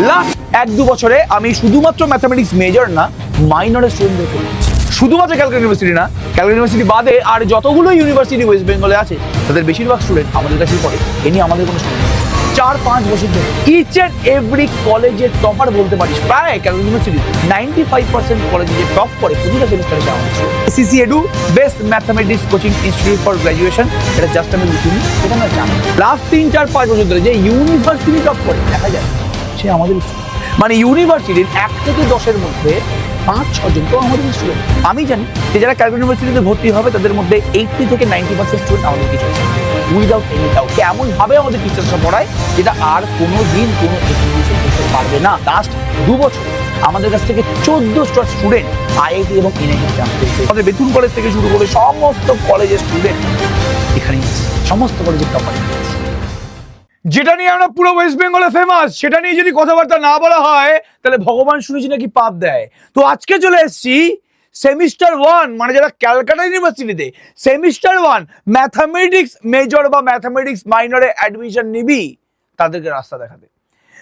Last 1-2 বছরে আমি শুধুমাত্র ম্যাথামেটিক্স মেজর না মাইনরের স্টুডেন্টদেরকে শুধুমাত্র ক্যালকাটা ইউনিভার্সিটি না, ক্যালকাটা ইউনিভার্সিটি বাদে আর যতগুলো ইউনিভার্সিটি ওয়েস্ট বেঙ্গলে আছে তাদের বেশিরভাগ স্টুডেন্ট আমাদের কাছেই পড়ে। এ নিয়ে আমাদের কোনো সমস্যা নেই। 4-5 বছর ধরে ইচ অ্যান্ড এভরি কলেজের টপার বলতে পারিস, প্রায় ক্যালকাটা ইউনিভার্সিটি 95% কলেজে যে টপ করে প্রতিটা সেমিস্টারে সে আমাদের ACC edu best mathematics coaching institute for graduation, এটা জাস্ট আমি লিখিনি, এটা আমরা জানি। লাস্ট 3-4-5 বছর ধরে যে ইউনিভার্সিটি টপ করে দেখা যায় সে আমাদের মানে ইউনিভার্সিটির 1 থেকে 10-এর মধ্যে 5-6 জন তো আমাদের স্টুডেন্ট। আমি জানি যে যারা ক্যালকাটা ইউনিভার্সিটিতে ভর্তি হবে তাদের মধ্যে 80 থেকে 90% স্টুডেন্ট আমাদের টিচার্স, উইদাউট এনি ডাউট। এমন ভাবে আমাদের টিচার্সরা পড়ায় যেটা আর কোনো দিন কোনো ইনস্টিটিউশন করতে পারবে না। লাস্ট 2 বছর আমাদের কাছ থেকে 14টা স্টুডেন্ট আইআইটি এবং এনআইটি চান্স পেয়েছে। আমাদের বেতুন কলেজ থেকে শুরু করে সমস্ত কলেজের স্টুডেন্ট এখানেই আছে, সমস্ত কলেজের টপার। যেটা নিয়ে আমরা পুরো ওয়েস্ট বেঙ্গলে ফেমাস, সেটা নিয়ে যদি কথাবার্তা না বলা হয় তাহলে ভগবান শুনেছি নাকি পাপ দেয়। তো আজকে চলে এসেছি সেমিস্টার 1, মানে যারা ক্যালকাটা ইউনিভার্সিটিতে সেমিস্টার 1 ম্যাথামেটিক্স মেজর বা ম্যাথামেটিক্স মাইনরে অ্যাডমিশন নিবি তাদেরকে রাস্তা দেখাবে।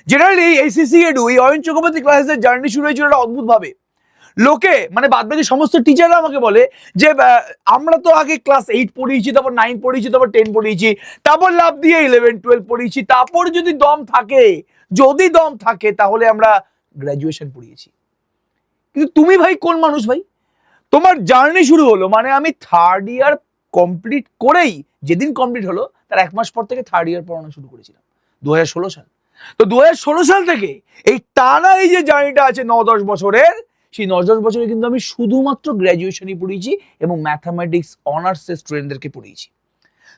জেনারেলি এইচএসসি এডু এই অয়ন চক্রবর্তী ক্লাসের জার্নি শুরু হয়েছিল একটা অদ্ভুত ভাবে। লোকে মানে বাদবাকি সমস্ত টিচাররা আমাকে বলে যে আমরা তো আগে ক্লাস 8 পড়িয়েছি, তারপর 9 পড়িয়েছি, তারপর 10 পড়িয়েছি, তারপর লাভ দিয়ে 11-12 পড়িয়েছি, তারপর যদি দম থাকে তাহলে আমরা গ্র্যাজুয়েশন পড়িয়েছি। কিন্তু তুমি ভাই কোন মানুষ ভাই? তোমার জার্নি শুরু হলো মানে আমি 3rd ইয়ার কমপ্লিট করেই, যেদিন কমপ্লিট হলো তার 1 মাস পর থেকে 3rd ইয়ার পড়ানো শুরু করেছিলাম 2016 সাল। তো 2016 সাল থেকে এই টানা এই যে জার্নিটা আছে 9-10 বছরের, সেই 9-10 বছরে কিন্তু আমি শুধুমাত্র গ্র্যাজুয়েশনই পড়িয়েছি এবং ম্যাথামেটিক্স অনার্সের স্টুডেন্টদেরকে পড়িয়েছি।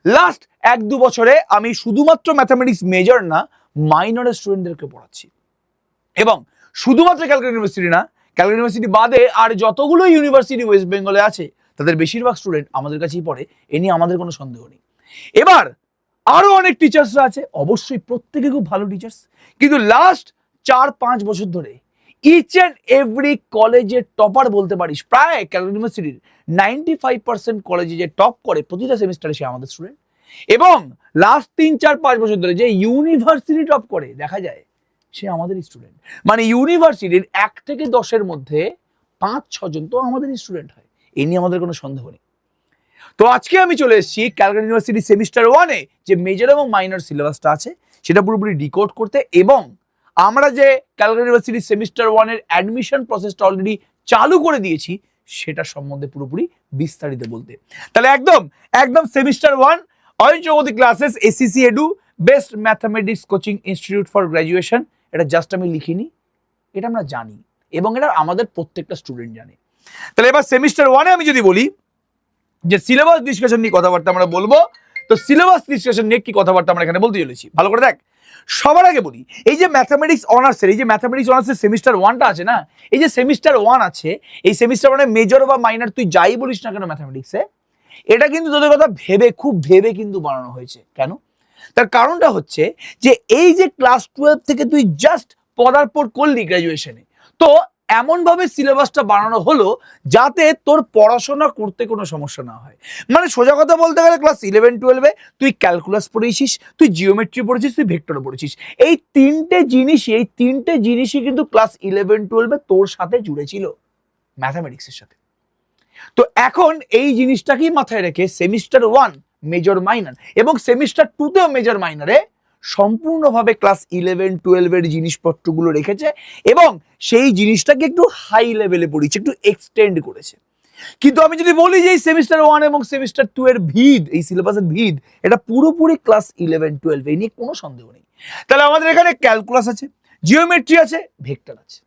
লাস্ট 1-2 বছরে আমি শুধুমাত্র ম্যাথামেটিক্স মেজর না মাইনরের স্টুডেন্টদেরকে পড়াচ্ছি। এবং শুধুমাত্র ক্যালকাটা ইউনিভার্সিটি না, ক্যালকাটা ইউনিভার্সিটি বাদে আর যতগুলো ইউনিভার্সিটি ওয়েস্ট বেঙ্গলে আছে তাদের বেশিরভাগ স্টুডেন্ট আমাদের কাছেই পড়ে। এ নিয়ে আমাদের কোনো সন্দেহ নেই। এবার আরো অনেক টিচার্সরা আছে, অবশ্যই প্রত্যেকে খুব ভালো টিচার্স, কিন্তু লাস্ট 4-5 বছর ধরে ইচ অ্যান্ড এভরি কলেজের টপার বলতে পারিস, প্রায় ক্যালকাটা ইউনিভার্সিটির 95% কলেজে যে টপ করে প্রতিটা সেমিস্টারে সে আমাদের স্টুডেন্ট। এবং লাস্ট 3-4-5 বছর ধরে যে ইউনিভার্সিটি টপ করে দেখা যায় সে আমাদের স্টুডেন্ট। মানে ইউনিভার্সিটির 1 থেকে 10-এর মধ্যে 5-6 জন তো আমাদের স্টুডেন্ট হয়। এ নিয়ে আমাদের কোনো সন্দেহ নেই। তো আজকে আমি চলে এসেছি ক্যালকাটা ইউনিভার্সিটি সেমিস্টার 1-এ যে মেজর এবং মাইনর সিলেবাসটা আছে সেটা পুরোপুরি ডিকোড করতে, এবং আমরা যে ক্যালকাটা ইউনিভার্সিটি সেমিস্টার 1-এর অ্যাডমিশন প্রসেসটা অলরেডি চালু করে দিয়েছি সেটা সম্বন্ধে পুরোপুরি বিস্তারিত বলতে। তাহলে একদম semester 1 Ayan Chakraborty classes ACC edu best mathematics coaching institute for graduation, এটা জাস্ট আমি লিখিনি, এটা আমরা জানি এবং এটা আমাদের প্রত্যেকটা স্টুডেন্ট জানে। তাহলে এবার সেমিস্টার 1-এ আমি যদি বলি যে সিলেবাস ডিসকাশন নিয়ে কথাবার্তা আমরা বলবো, তো সিলেবাস ডিসকাশন নিয়ে কি কথাবার্তা আমরা এখানে বলতে চলেছি ভালো করে দেখ। সবার আগে বলি এই যে ম্যাথামেটিক্স অনার্সের সেমিস্টার 1টা আছে না, এই যে সেমিস্টার 1 আছে, এই সেমিস্টার 1-এ মেজর বা মাইনর তুই যাই বলিস না কেন ম্যাথামেটিক্সে, এটা কিন্তু তোদের কথা খুব ভেবে কিন্তু বানানো হয়েছে। কেন? তার কারণটা হচ্ছে যে এই যে ক্লাস 12 থেকে তুই জাস্ট পদার্পণ করলি গ্র্যাজুয়েশনে, তো এমন ভাবে সিলেবাসটা বানানো হলো যাতে তোর পড়াশোনা করতে কোনো সমস্যা না হয়। মানে সোজা কথা বলতে গেলে ক্লাস 11-12-এ তুই ক্যালকুলাস পড়েছিস, তুই জিওমেট্রি পড়েছিস, তুই ভেক্টর পড়েছিস, এই তিনটে জিনিসই কিন্তু ক্লাস 11-12-এ তোর সাথে জুড়ে ছিল ম্যাথামেটিক্সের সাথে। তো এখন এই জিনিসটাকেই মাথায় রেখে সেমিস্টার 1 মেজর মাইনর এবং সেমিস্টার 2-তেও মেজর মাইনরে সম্পূর্ণভাবে ক্লাস 11-12-এর জিনিসপত্রগুলো রেখেছে এবং সেই জিনিসটাকে একটু হাই লেভেলে পড়িয়েছে, একটু এক্সটেন্ড করেছে। কিন্তু আমি যদি বলি যে এই সেমিস্টার 1 এবং সেমিস্টার 2-এর ভিদ, এই সিলেবাসের ভিদ, এটা পুরোপুরি ক্লাস 11-12, এই নিয়ে কোনো সন্দেহ নেই। তাহলে আমাদের এখানে ক্যালকুলাস আছে, জিওমেট্রি আছে, ভেক্টর আছে।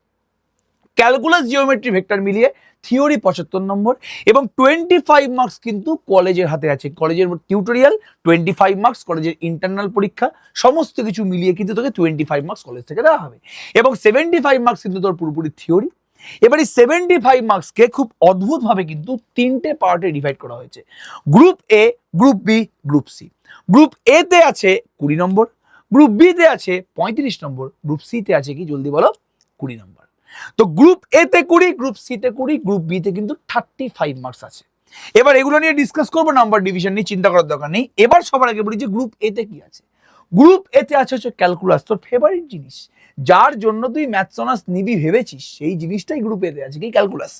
ক্যালকুলাস, জিওমেট্রি, ভেক্টর মিলিয়ে থিওরি 75 নম্বর এবং 25 মার্কস কিন্তু কলেজের হাতে আছে। কলেজের টিউটোরিয়াল 25 মার্কস, কলেজের ইন্টারনাল পরীক্ষা সমস্ত কিছু মিলিয়ে কিন্তু তোকে 25 মার্কস কলেজ থেকে দেওয়া হবে এবং 75 মার্কস কিন্তু তোর পুরোপুরি থিওরি। এবার এই 75 মার্কসকে খুব অদ্ভুতভাবে কিন্তু 3টে পার্টে ডিভাইড করা হয়েছে। Group A, group B, group C. Group A তে আছে 20 নম্বর, গ্রুপ বি তে আছে 35 নম্বর, গ্রুপ সি তে আছে কি জলদি বলো 20 নম্বর। তো গ্রুপ এ তে 20, গ্রুপ সি তে 20, গ্রুপ বি তে কিন্তু 35 মার্কস আছে। এবার এগুলো নিয়ে ডিসকাস করবো, নাম্বার ডিভিশন নিয়ে চিন্তা করার দরকার নেই। এবার সবার আগে বলি যে গ্রুপ এ তে কি আছে। গ্রুপ এতে আছে হচ্ছে ক্যালকুলাস, তোর ফেভারিট জিনিস, যার জন্য তুই ম্যাথস অনার্স নিবি ভেবেছিস, সেই জিনিসটাই গ্রুপ এতে আছে, কি ক্যালকুলাস।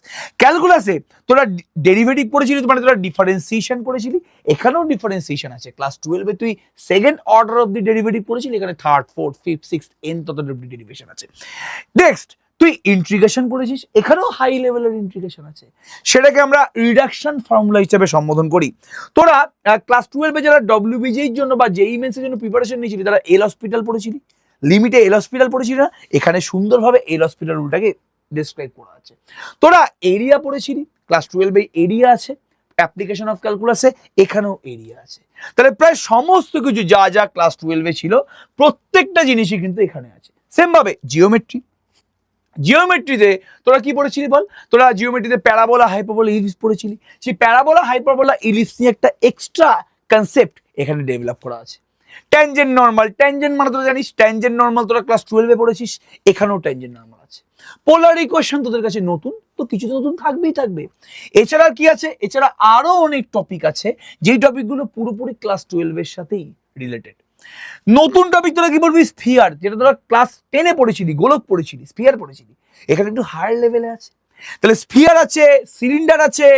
ক্যালকুলাসে তোরা ডেরিভেটিভ পড়েছিলি, মানে তোরা ডিফারেন্সিয়েশন করেছিলি, এখানেও ডিফারেন্সিয়েশন আছে। ক্লাস 12-এ তুই second order of the derivative পড়েছিলি, এখানে third, fourth, fifth, sixth, n তত ডেরিভেশন আছে। নেক্সট তুই ইন্টিগ্রেশন করেছিস, এখানেও হাই লেভেলের ইন্টিগ্রেশন আছে, সেটাকে আমরা রিডাকশন ফর্মুলা হিসেবে সম্বোধন করি। তোরা ক্লাস 12-এ যারা ডব্লিউবিজির জন্য বা জেই মেন্সের জন্য প্রিপারেশন নিয়েছিলি, তারা এল হসপিটাল পড়েছিলি, লিমিটে এল হসপিটাল পড়েছিলি না, এখানে সুন্দরভাবে এল হসপিটাল রুলটাকে ডেসক্রাইব করা আছে। তোরা এরিয়া পড়েছিলি, ক্লাস 12-এ এরিয়া আছে, অ্যাপ্লিকেশন অফ ক্যালকুলাসে এখানেও এরিয়া আছে। তাহলে প্রায় সমস্ত কিছু যা যা ক্লাস 12-এ ছিল প্রত্যেকটা জিনিসই কিন্তু এখানে আছে। সেম ভাবে জিওমেট্রি, জিওমেট্রিতে তোরা কি পড়েছিলি বল? তোরা জিওমেট্রিতে প্যারাবোলা, হাইপারবোলা, ইলিপস পড়েছিলি। সেই প্যারাবোলা, হাইপারবোলা, ইলিপস নিয়ে একটা এক্সট্রা কনসেপ্ট এখানে ডেভেলপ করা আছে। ট্যানজেন্ট নরমাল, ট্যানজেন্ট মানে তোরা জানিস, ট্যানজেন্ট নরমাল তোরা ক্লাস 12-এ পড়েছিস, এখানেও ট্যানজেন্ট নরমাল আছে। পোলার ইকুয়েশন তোদের কাছে নতুন, তো কিছু তো নতুন থাকবেই থাকবে। এছাড়া কি আছে? এছাড়া আরো অনেক টপিক আছে, যেই টপিকগুলো পুরোপুরি ক্লাস 12-এর সাথেই রিলেটেড। নতুন টপিক তোরা কি বলবি? স্ফিয়ার, যেটা তোরা ক্লাস 10-এ পড়েছিলি, গোলক পড়েছিলি, স্ফিয়ার পড়েছিলি, এখানে একটু হায়ার লেভেলে আছে। তাহলে স্ফিয়ার আছে, সিলিন্ডার আছে,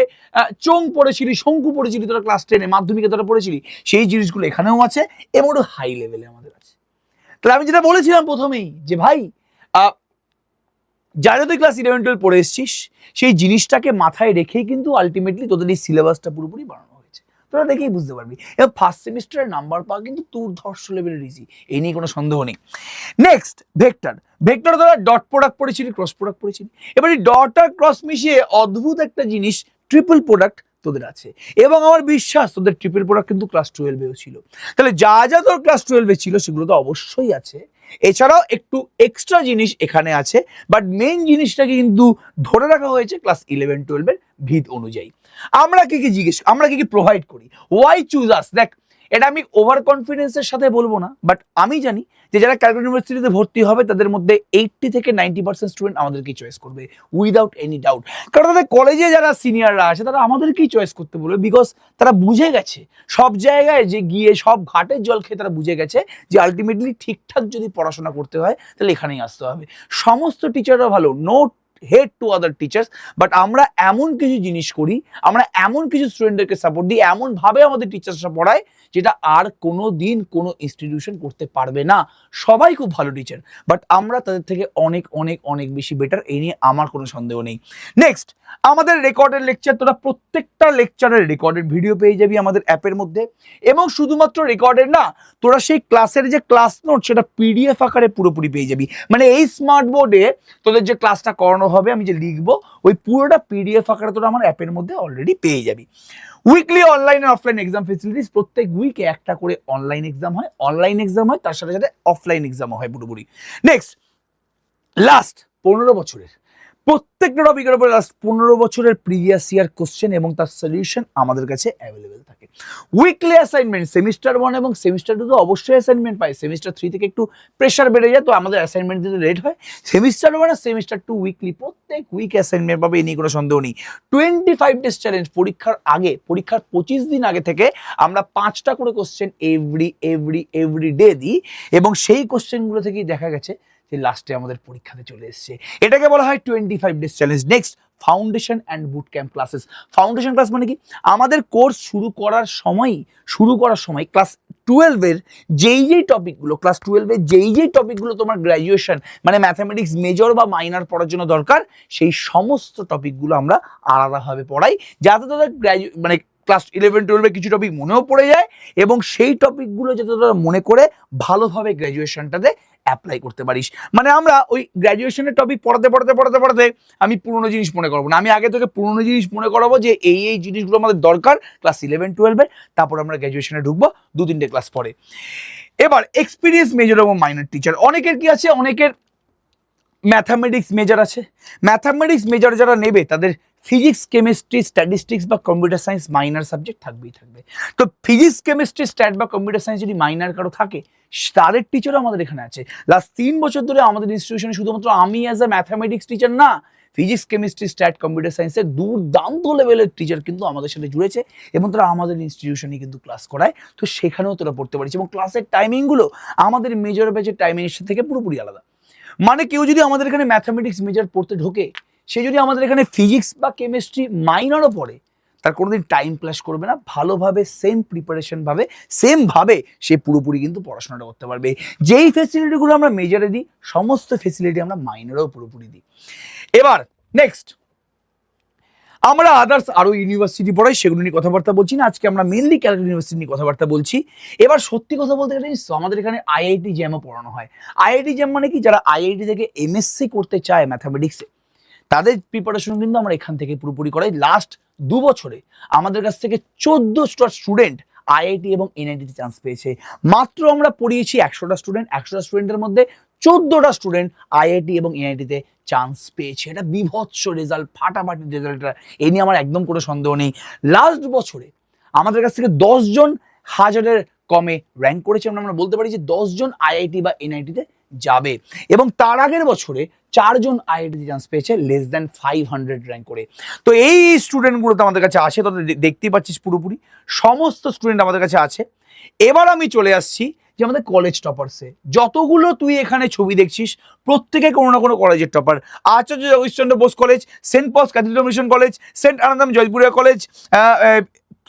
চোং পড়েছিলি, শঙ্কু পড়েছিলি তোরা ক্লাস 10-এ, মাধ্যমিকে তোরা পড়েছিলি, সেই জিনিসগুলো এখানেও আছে এবং একটু হাই লেভেলে আমাদের আছে। তাহলে আমি যেটা বলেছিলাম প্রথমেই যে ভাই, যারা তুই ক্লাস 11-12 পড়ে এসছিস, সেই জিনিসটাকে মাথায় রেখেই কিন্তু আলটিমেটলি তোদের এই সিলেবাসটা পুরোপুরি বানানো হয়েছে, তোরা দেখেই বুঝতে পারবি। এবং ফার্স্ট সেমিস্টারের নাম্বার পাওয়া কিন্তু তোর ধর্ষ লেভেলের ইজি, এই নিয়ে কোনো সন্দেহ নেই। নেক্সট ভেক্টর, ভেক্টর তোরা ডট প্রোডাক্ট পড়েছিলি, ক্রস প্রোডাক্ট পড়েছিলি, এবার এই ডট আর ক্রস মিশিয়ে অদ্ভুত একটা জিনিস ট্রিপল প্রোডাক্ট তোদের আছে, এবং আমার বিশ্বাস তোদের ট্রিপল প্রোডাক্ট কিন্তু ক্লাস 12-এও ছিল। তাহলে যা যা তোর ক্লাস 12-এ ছিল সেগুলো তো অবশ্যই আছে, এছাড়াও একটু এক্সট্রা জিনিস এখানে আছে, বাট মেইন জিনিসটাকে কিন্তু ধরে রাখা হয়েছে ক্লাস 11-12-এর ভিত অনুযায়ী। আমরা কি কি প্রোভাইড করি, ওয়াই চুজ আস। দেখ, এটা আমি ওভার কনফিডেন্সের সাথে বলবো না, বাট আমি জানি যে যারা ক্যালকাটা ইউনিভার্সিটিতে ভর্তি হবে তাদের মধ্যে 80 থেকে 90% স্টুডেন্ট আমাদেরকেই চয়েস করবে উইদাউট এনি ডাউট। কারণ তাদের কলেজে যারা সিনিয়ররা আছে তারা আমাদেরকেই চয়েস করতে বলবে, বিকজ তারা বুঝে গেছে সব জায়গায় যে গিয়ে সব ঘাটের জল খেয়ে তারা বুঝে গেছে যে আলটিমেটলি ঠিকঠাক যদি পড়াশোনা করতে হয় তাহলে এখানেই আসতে হবে। সমস্ত টিচাররা ভালো, no head to other teachers, but আমরা এমন কিছু জিনিস করি, আমরা এমন কিছু স্টুডেন্টদেরকে সাপোর্ট দিই, এমন ভাবে আমাদের টিচার্সরা পড়ায় যেটা আর কোনো দিন কোনো ইনস্টিটিউশন করতে পারবে না। সবাই খুব ভালো টিচার, বাট আমরা তাদের থেকে অনেক অনেক অনেক বেশি বেটার, এই নিয়ে আমার কোনো সন্দেহ নেই। নেক্সট, আমাদের রেকর্ডের লেকচার, তোরা প্রত্যেকটা লেকচারের রেকর্ডের ভিডিও পেয়ে যাবি আমাদের অ্যাপের মধ্যে, এবং শুধুমাত্র রেকর্ডের না, তোরা সেই ক্লাসের যে ক্লাস নোট সেটা পিডিএফ আকারে পুরোপুরি পেয়ে যাবি। মানে এই স্মার্ট বোর্ডে তোদের যে ক্লাসটা করানো হবে, আমি যে লিখবো, ওই পুরোটা পিডিএফ আকারে তোরা আমার অ্যাপের মধ্যে অলরেডি পেয়ে যাবি। উইকলি অনলাইন আর অফলাইন এক্সাম ফেসিলিটিস, প্রত্যেক উইকে একটা করে অনলাইন এক্সাম হয়, তার সাথে সাথে অফলাইন এক্সামও হয় পুরোপুরি। নেক্সট, লাস্ট 15 বছরের প্রত্যেকটা টপিকের উপরে লাস্ট 15 বছরের প্রিভিয়াস ইয়ার কোশ্চেন এবং তার সলিউশন আমাদের কাছে অ্যাভেলেবেল থাকে। উইকলি অ্যাসাইনমেন্ট, সেমিস্টার 1 এবং সেমিস্টার 2 তো অবশ্যই অ্যাসাইনমেন্ট পাই, সেমিস্টার 3 থেকে একটু প্রেশার বেড়ে যায়, তো আমাদের অ্যাসাইনমেন্ট দিতে লেট হয়। সেমিস্টার 1 আর সেমিস্টার 2 উইকলি, প্রত্যেক উইক অ্যাসাইনমেন্ট পাবে, এই নিয়ে কোনো সন্দেহ নেই। 25 ডেজ চ্যালেঞ্জ, পরীক্ষার আগে, পরীক্ষার 25 দিন আগে থেকে আমরা 5টা করে কোশ্চেন এভরি ডে দিই, এবং সেই কোশ্চেনগুলো থেকেই দেখা গেছে যে লাস্টে আমাদের পরীক্ষাতে চলে এসছে। এটাকে বলা হয় 25 days challenge. Next, foundation and boot camp classes. Foundation class মানে কি? আমাদের কোর্স শুরু করার সময় ক্লাস 12-এর যেই টপিকগুলো, ক্লাস 12-এর যেই টপিকগুলো তোমার গ্র্যাজুয়েশন মানে ম্যাথামেটিক্স মেজর বা মাইনর পড়ার জন্য দরকার, সেই সমস্ত টপিকগুলো আমরা আলাদাভাবে পড়াই, যাতে তোদের মানে ক্লাস 11-12-এ কিছু টপিক মনেও পড়ে যায়, এবং সেই টপিকগুলো যাতে তোরা মনে করে ভালোভাবে গ্র্যাজুয়েশনটাতে অ্যাপ্লাই করতে পারিস। মানে আমরা ওই গ্র্যাজুয়েশনের টপিক পড়াতে আমি পুরোনো জিনিস মনে করবো না, আমি আগে থেকে পুরোনো জিনিস মনে করাবো যে এই জিনিসগুলো আমাদের দরকার ক্লাস 11-12-এর, তারপর আমরা গ্র্যাজুয়েশনে ঢুকবো 2-3টে ক্লাস পরে। এবার এক্সপিরিয়েন্স মেজর এবং মাইনর টিচার, অনেকের কি আছে, অনেকের ম্যাথামেটিক্স মেজর আছে। ম্যাথামেটিক্স মেজর যারা নেবে তাদের ফিজিক্স, কেমিস্ট্রি, স্ট্যাটিস্টিক্স বা কম্পিউটার সায়েন্স মাইনর সাবজেক্ট থাকবেই থাকবে। তো ফিজিক্স, কেমিস্ট্রি, স্ট্যাট বা কম্পিউটার সায়েন্স যদি মাইনর কারো থাকে, তাদের টিচারও আমাদের এখানে আছে। লাস্ট 3 বছর ধরে আমাদের ইনস্টিটিউশনে শুধুমাত্র আমি অ্যাজ আ ম্যাথামেটিক্স টিচার না, ফিজিক্স, কেমিস্ট্রি, স্ট্যাট, কম্পিউটার সায়েন্সের দুর্দান্ত লেভেলের টিচার কিন্তু আমাদের সাথে জুড়েছে এবং তারা আমাদের ইনস্টিটিউশনে কিন্তু ক্লাস করায়। তো সেখানেও তোরা পড়তে পারিস এবং ক্লাসের টাইমিংগুলো আমাদের মেজর ব্যাচের টাইমিংয়ের থেকে পুরোপুরি আলাদা। মানে কেউ যদি আমাদের এখানে ম্যাথামেটিক্স মেজর পড়তে ঢোকে, সে যদি আমাদের এখানে ফিজিক্স বা কেমিস্ট্রি মাইনরও পড়ে, তার কোনোদিন টাইম ক্লাস করবে না, ভালোভাবে সেম প্রিপারেশন ভাবে সেমভাবে সে পুরোপুরি কিন্তু পড়াশোনাটা করতে পারবে। যেই ফেসিলিটিগুলো আমরা মেজরে দিই, সমস্ত ফেসিলিটি আমরা মাইনরেও পুরোপুরি দিই। এবার নেক্সট আমরা আদার্স আরো ইউনিভার্সিটি পড়াই, সেগুলো নিয়ে কথাবার্তা বলছি না, আজকে আমরা মেনলি ক্যালকাটা ইউনিভার্সিটি নিয়ে কথাবার্তা বলছি। এবার সত্যি কথা বলতে গেলে আমাদের এখানে আইআইটি জ্যামও পড়ানো হয়। আইআইটি জ্যাম মানে কি, যারা আইআইটি থেকে এমএসসি করতে চায় ম্যাথামেটিক্সে, তাদের প্রিপারেশন কিন্তু আমরা এখান থেকে পুরোপুরি করাই। লাস্ট 2 বছরে আমাদের কাছ থেকে 14টা স্টুডেন্ট আইআইটি এবং এনআইটিতে চান্স পেয়েছে। মাত্র আমরা পড়িয়েছি 100টা স্টুডেন্ট, 100টা স্টুডেন্টের মধ্যে 14টা স্টুডেন্ট আইআইটি এবং এনআইটিতে চান্স পেয়েছে। এটা বিভৎস রেজাল্ট, ফাটাফাটি রেজাল্টটা, এই নিয়ে আমার একদম কোনো সন্দেহ নেই। লাস্ট বছরে আমাদের কাছ থেকে 10 জন হাজারের কমে র্যাঙ্ক করেছে, আমরা বলতে পারি যে 10 জন আইআইটি বা এনআইটিতে যাবে। এবং তার আগের বছরে 4 জন আইআইটিতে চান্স পেয়েছে লেস দ্যান 500 র্যাঙ্ক করে। তো এই স্টুডেন্টগুলো তো আমাদের কাছে আছে, তো দেখতেই পাচ্ছিস পুরোপুরি সমস্ত স্টুডেন্ট আমাদের কাছে আছে। এবার আমি চলে আসছি যে আমাদের কলেজ টপারসে, যতগুলো তুই এখানে ছবি দেখছিস প্রত্যেকে কোনো না কোনো কলেজের topper. Acharya Jagadish Chandra Bose college, saint Paul's cathedral mission college, saint Anandam Jaipuria college,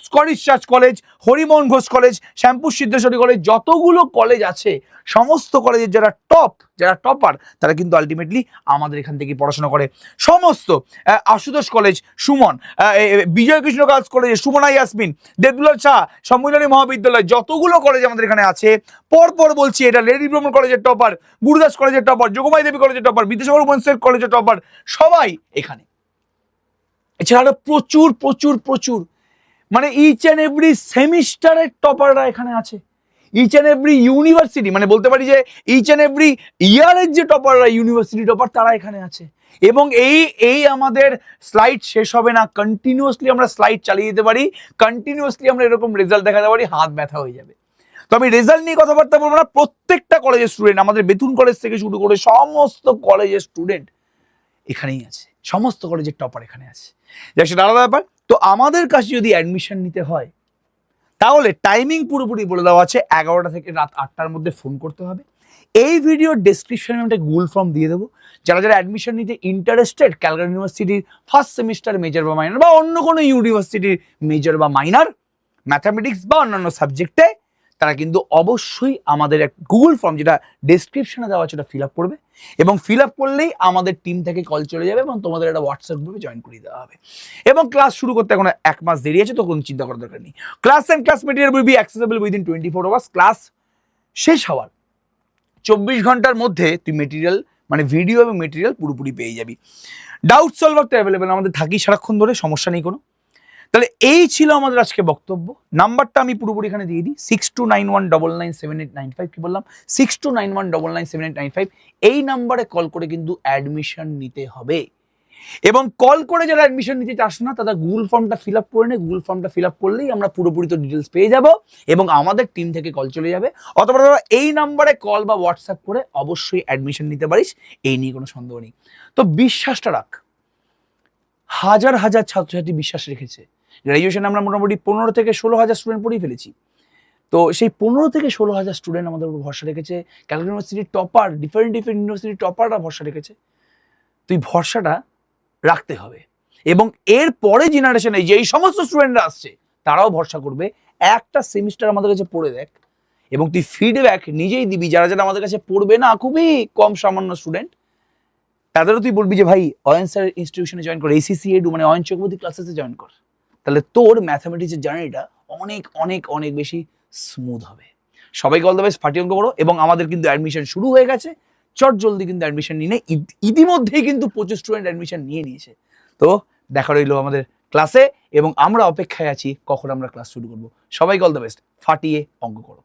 Scottish church college, Harimohan Ghosh college, Shyampur Siddheswari college, যতগুলো কলেজ আছে সমস্ত কলেজের যারা টপার তারা কিন্তু আলটিমেটলি আমাদের এখান থেকে পড়াশোনা করে। সমস্ত আশুতোষ কলেজ, সুমন, বিজয় কৃষ্ণ গার্লস কলেজ, সুমনা ইয়াসমিন, দেবদুলাল শাহ সম্মিলনী মহাবিদ্যালয়, যতগুলো কলেজ আমাদের এখানে আছে পরপর বলছি, এটা লেডি ব্রহ্মণ কলেজের টপার, গুরুদাস কলেজের টপার, যোগমাই দেবী কলেজের টপার, বিদ্যাসাগর উমেন্স কলেজের টপার, সবাই এখানে। এছাড়া প্রচুর প্রচুর প্রচুর মানে ইচ অ্যান্ড এভরি সেমিস্টারের টপাররা এখানে আছে। ইচ অ্যান্ড এভরি ইউনিভার্সিটি, মানে বলতে পারি যে ইচ অ্যান্ড এভরি ইয়ারের যে টপাররা, ইউনিভার্সিটি টপার, তারা এখানে আছে। এবং এই আমাদের স্লাইড শেষ হবে না, কন্টিনিউয়াসলি আমরা স্লাইড চালিয়ে যেতে পারি, কন্টিনিউয়াসলি আমরা এরকম রেজাল্ট দেখাতে পারি, হাত ব্যথা হয়ে যাবে। তো আমি রেজাল্ট নিয়ে কথাবার্তা বলবো না, প্রত্যেকটা কলেজের স্টুডেন্ট, আমাদের বেতুন কলেজ থেকে শুরু করে সমস্ত কলেজের স্টুডেন্ট এখানেই আছে, সমস্ত কলেজের টপার এখানে আছে, যা সেটা আলাদা ব্যাপার। তো আমাদের কাছে যদি অ্যাডমিশন নিতে হয় তাহলে টাইমিং পুরোপুরি বলে দেওয়া আছে, 11টা থেকে রাত 8টার মধ্যে ফোন করতে হবে। এই ভিডিওর ডেসক্রিপশনে আমি একটা গুগল ফর্ম দিয়ে দেবো। যারা যারা অ্যাডমিশন নিতে ইন্টারেস্টেড, ক্যালকাটা ইউনিভার্সিটির ফার্স্ট সেমিস্টার মেজর বা মাইনর, বা অন্য কোনো ইউনিভার্সিটির মেজর বা মাইনর, ম্যাথামেটিক্স বা অন্যান্য সাবজেক্টে, তারা কিন্তু অবশ্যই আমাদের এক গুগল ফর্ম, যেটা ডেসক্রিপশনে দেওয়া আছে, ওটা ফিল আপ করবে। এবং ফিল আপ করলেই আমাদের টিম থেকে কল চলে যাবে এবং তোমাদের একটা হোয়াটসঅ্যাপ গ্রুপে জয়েন করিয়ে দেওয়া হবে। এবং ক্লাস শুরু করতে এখন 1 মাস দেরি আছে, তো কোনো চিন্তা করার দরকার নেই। Class and class material will be accessible within 24 hours. Class শেষ হওয়ার 24 ঘন্টার মধ্যে তুই মেটেরিয়াল, মানে ভিডিও এবং মেটেরিয়াল পুরোপুরি পেয়ে যাবি। ডাউট সলভার তো অ্যাভেলেবেল আমাদের থাকি সারাক্ষণ ধরে, সমস্যা নেই কোনো। তাহলে এই ছিল আমাদের আজকে বক্তব্য। নাম্বারটা আমি পুরোপুরি এখানে দিয়ে দিই, 6291997895। কি বললাম? 6291997895। এই নাম্বারে কল করে কিন্তু অ্যাডমিশন নিতে হবে। এবং কল করে যারা অ্যাডমিশন নিতে চাস না, তারা গুগল ফর্মটা ফিল আপ করে নে। গুগল ফর্মটা ফিল আপ করলেই আমরা পুরোপুরি তো ডিটেলস পেয়ে যাব এবং আমাদের টিম থেকে কল চলে যাবে। অথবা তারা এই নাম্বারে কল বা হোয়াটসঅ্যাপ করে অবশ্যই অ্যাডমিশন নিতে পারিস, এই নিয়ে কোনো সন্দেহ নেই। তো বিশ্বাসটা রাখ, হাজার হাজার ছাত্রছাত্রী বিশ্বাস রেখেছে। গ্র্যাজুয়েশনে আমরা মোটামুটি 15 থেকে 16,000 স্টুডেন্ট পড়িয়ে ফেলেছি। তো সেই 15 থেকে 16,000 স্টুডেন্ট আমাদের উপর ভরসা রেখেছে। ক্যালকাটা ইউনিভার্সিটির টপার, ডিফারেন্ট ইউনিভার্সিটির টপাররা ভরসা রেখেছে। তুই ভরসাটা রাখতে হবে এবং এর পরে জেনারেশনে যেই সমস্ত স্টুডেন্টরা আসছে তারাও ভরসা করবে। একটা সেমিস্টার আমাদের কাছে পড়ে দেখ এবং তুই ফিডব্যাক নিজেই দিবি। যারা যারা আমাদের কাছে পড়বে না, খুবই কম সামান্য স্টুডেন্ট, তাদেরও তুই বলবি যে ভাই অয়ন স্যারের ইনস্টিটিউশনে জয়েন কর, ACC এডু মানে অয়ন চক্রবর্তী ক্লাসেসে জয়েন কর। তাহলে তোর ম্যাথামেটিক্সের জার্নিটা অনেক অনেক অনেক বেশি স্মুথ হবে। সবাইকে অল দ্য বেস্ট, ফাটিয়ে অঙ্ক করো। এবং আমাদের কিন্তু অ্যাডমিশন শুরু হয়ে গেছে, চট জলদি কিন্তু অ্যাডমিশন নিয়ে নেই। ইতিমধ্যেই কিন্তু 25 স্টুডেন্ট অ্যাডমিশন নিয়ে নিয়েছে। তো দেখা রইলো আমাদের ক্লাসে এবং আমরা অপেক্ষায় আছি কখন আমরা ক্লাস শুরু করবো। সবাইকে অল দ্য বেস্ট, ফাটিয়ে অঙ্ক করো।